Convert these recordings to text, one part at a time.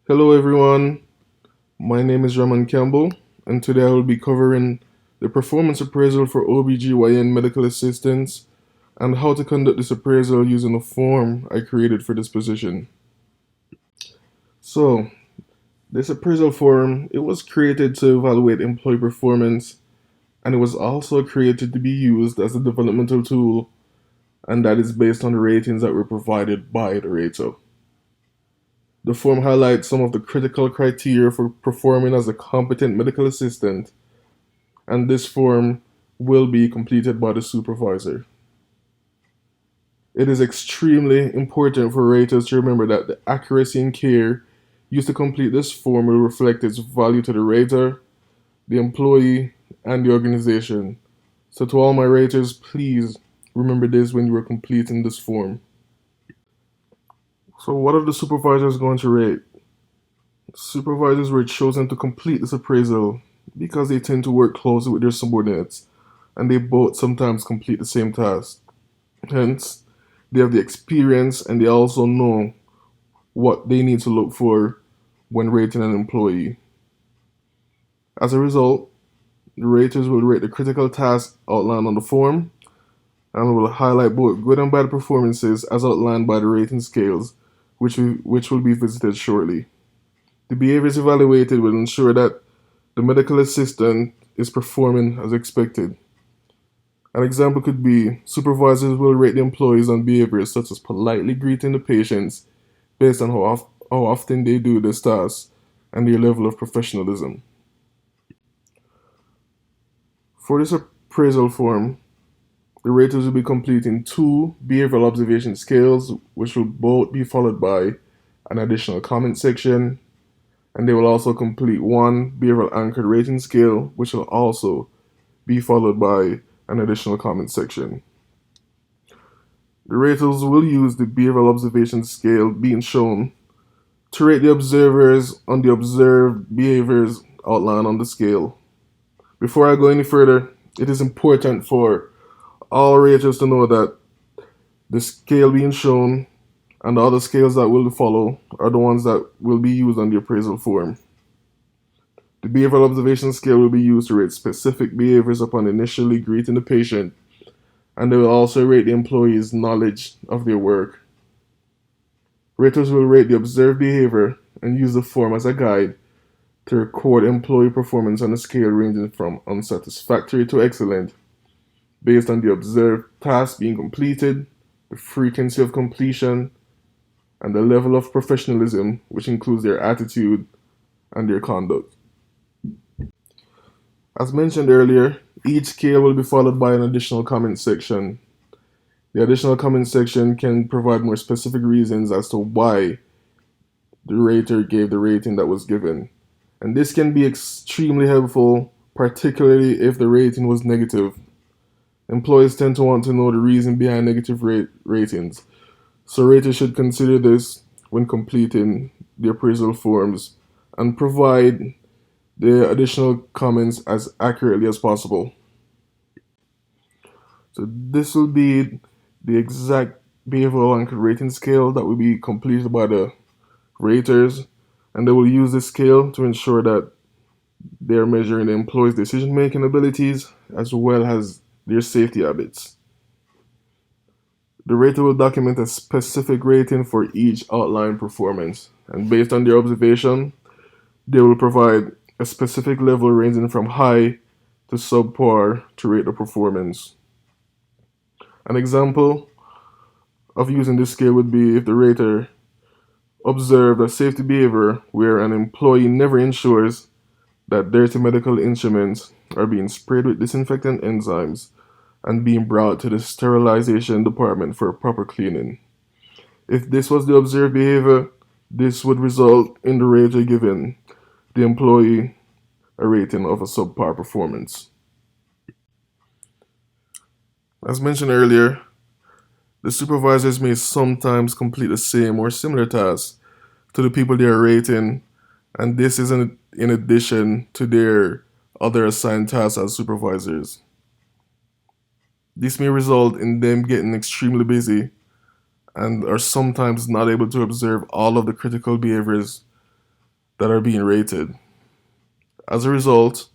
Hello everyone, my name is Raman Campbell, and today I will be covering the performance appraisal for OBGYN medical assistants and how to conduct this appraisal using a form I created for this position. So, this appraisal form, it was created to evaluate employee performance, and it was also created to be used as a developmental tool, and that is based on the ratings that were provided by the rater. The form highlights some of the critical criteria for performing as a competent medical assistant, and this form will be completed by the supervisor. It is extremely important for raters to remember that the accuracy and care used to complete this form will reflect its value to the rater, the employee, and the organization. So, to all my raters, please remember this when you are completing this form. So, what are the supervisors going to rate? Supervisors were chosen to complete this appraisal because they tend to work closely with their subordinates and they both sometimes complete the same task. Hence, they have the experience and they also know what they need to look for when rating an employee. As a result, the raters will rate the critical tasks outlined on the form and will highlight both good and bad performances as outlined by the rating scales, which will be visited shortly. The behaviors evaluated will ensure that the medical assistant is performing as expected. An example could be supervisors will rate the employees on behaviors such as politely greeting the patients based on how often they do this task and their level of professionalism. For this appraisal form, the raters will be completing two behavioral observation scales, which will both be followed by an additional comment section, and they will also complete one behavioral anchored rating scale, which will also be followed by an additional comment section. The raters will use the behavioral observation scale being shown to rate the observers on the observed behaviors outlined on the scale. Before I go any further, it is important for all raters to know that the scale being shown and the other scales that will follow are the ones that will be used on the appraisal form. The behavioral observation scale will be used to rate specific behaviors upon initially greeting the patient, and they will also rate the employee's knowledge of their work. Raters will rate the observed behavior and use the form as a guide to record employee performance on a scale ranging from unsatisfactory to excellent, based on the observed task being completed, the frequency of completion, and the level of professionalism, which includes their attitude and their conduct. As mentioned earlier, each scale will be followed by an additional comment section. The additional comment section can provide more specific reasons as to why the rater gave the rating that was given. And this can be extremely helpful, particularly if the rating was negative. Employees tend to want to know the reason behind negative ratings, so raters should consider this when completing the appraisal forms and provide the additional comments as accurately as possible. So this will be the exact behavioral anchored rating scale that will be completed by the raters, and they will use this scale to ensure that they are measuring the employees' decision making abilities as well as their safety habits. The rater will document a specific rating for each outline performance, and based on their observation, they will provide a specific level ranging from high to subpar to rate the performance. An example of using this scale would be if the rater observed a safety behavior where an employee never ensures that dirty medical instruments are being sprayed with disinfectant enzymes and being brought to the sterilization department for proper cleaning. If this was the observed behavior, this would result in the rater giving the employee a rating of a subpar performance. As mentioned earlier, the supervisors may sometimes complete the same or similar tasks to the people they are rating, and this is in addition to their other assigned tasks as supervisors. This may result in them getting extremely busy and are sometimes not able to observe all of the critical behaviors that are being rated. As a result,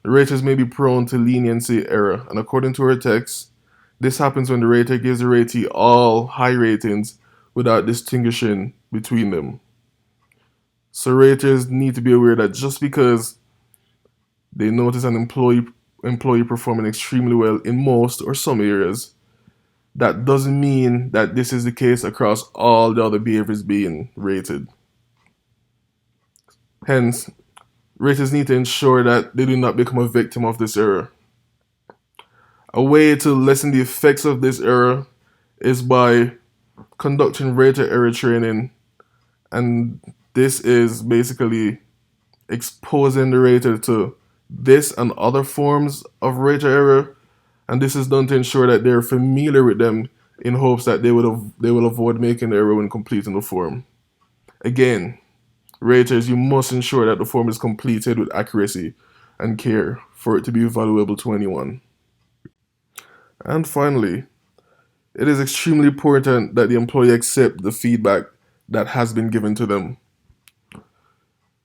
the raters may be prone to leniency error, and according to our text, this happens when the rater gives the ratee all high ratings without distinguishing between them. So raters need to be aware that just because they notice an employee performing extremely well in most or some areas, that doesn't mean that this is the case across all the other behaviors being rated. Hence, raters need to ensure that they do not become a victim of this error. A way to lessen the effects of this error is by conducting rater error training, and this is basically exposing the rater to this and other forms of rater error, and this is done to ensure that they're familiar with them in hopes that they will avoid making the error when completing the form. Again, raters, you must ensure that the form is completed with accuracy and care for it to be valuable to anyone. And finally, it is extremely important that the employee accept the feedback that has been given to them.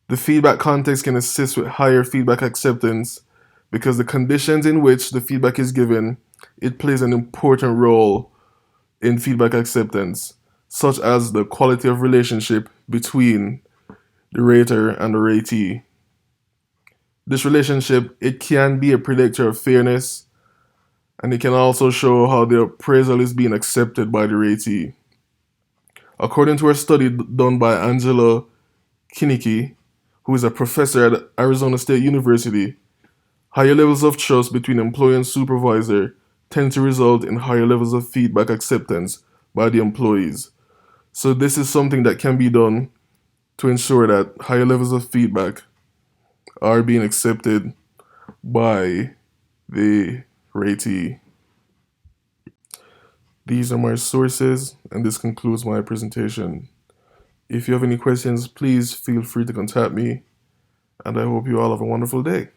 The feedback context can assist with higher feedback acceptance because the conditions in which the feedback is given, it plays an important role in feedback acceptance, such as the quality of relationship between the rater and the ratee. This relationship, it can be a predictor of fairness, and it can also show how the appraisal is being accepted by the ratee. According to a study done by Angela Kinnicky, who is a professor at Arizona State University, higher levels of trust between employee and supervisor tend to result in higher levels of feedback acceptance by the employees. So this is something that can be done to ensure that higher levels of feedback are being accepted by the ratee. These are my sources, and this concludes my presentation. If you have any questions, please feel free to contact me, and I hope you all have a wonderful day.